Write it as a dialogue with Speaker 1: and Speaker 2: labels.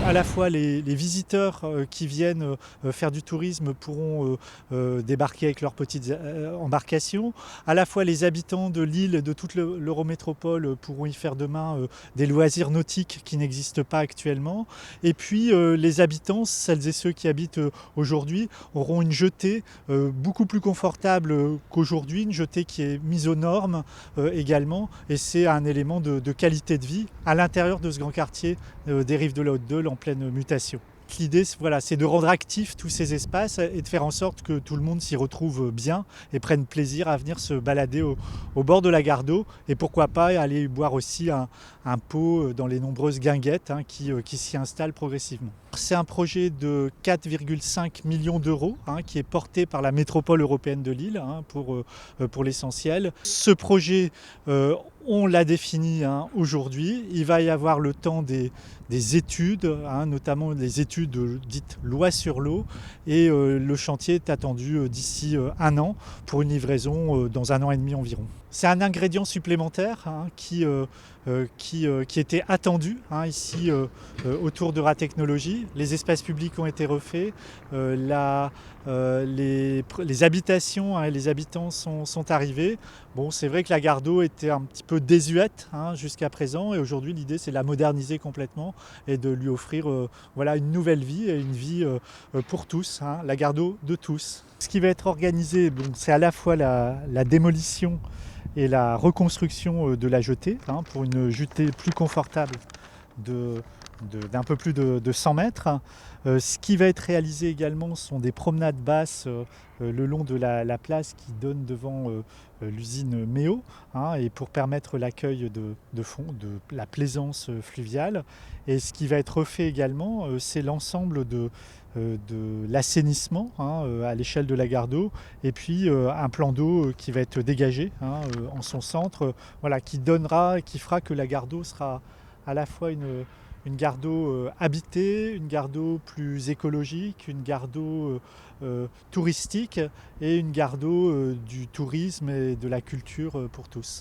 Speaker 1: À la fois les visiteurs qui viennent faire du tourisme pourront débarquer avec leurs petites embarcations. À la fois les habitants de l'île et de toute l'Eurométropole pourront y faire demain des loisirs nautiques qui n'existent pas actuellement. Et puis les habitants, celles et ceux qui habitent aujourd'hui, auront une jetée beaucoup plus confortable qu'aujourd'hui, une jetée qui est mise aux normes également. Et c'est un élément de qualité de vie à l'intérieur de ce grand quartier des rives de la Haute-Deule en pleine mutation. L'idée, voilà, c'est de rendre actifs tous ces espaces et de faire en sorte que tout le monde s'y retrouve bien et prenne plaisir à venir se balader au bord de la gare d'eau et pourquoi pas aller boire aussi un pot dans les nombreuses guinguettes qui s'y installent progressivement. C'est un projet de 4,5 millions d'euros qui est porté par la métropole européenne de Lille pour l'essentiel. Ce projet, on l'a défini aujourd'hui. Il va y avoir le temps des études, notamment des études dites loi sur l'eau. Et le chantier est attendu d'ici un an pour une livraison dans un an et demi environ. C'est un ingrédient supplémentaire qui était attendu ici autour de Ratechnologie. Les espaces publics ont été refaits, les habitations et les habitants sont arrivés. Bon, c'est vrai que la gare d'eau était un petit peu désuète jusqu'à présent et aujourd'hui l'idée c'est de la moderniser complètement et de lui offrir une nouvelle vie et une vie pour tous, la gare d'eau de tous. Ce qui va être organisé, c'est à la fois la démolition et la reconstruction de la jetée pour une jetée plus confortable d'un peu plus de 100 mètres. Ce qui va être réalisé également sont des promenades basses le long de la place qui donne devant l'usine Méo et pour permettre l'accueil de fond, de la plaisance fluviale. Et ce qui va être refait également, c'est l'ensemble de l'assainissement à l'échelle de la gare d'eau et puis un plan d'eau qui va être dégagé en son centre, qui fera que la gare d'eau sera à la fois une gare d'eau habitée, une gare d'eau plus écologique, une gare d'eau touristique et une gare d'eau du tourisme et de la culture pour tous.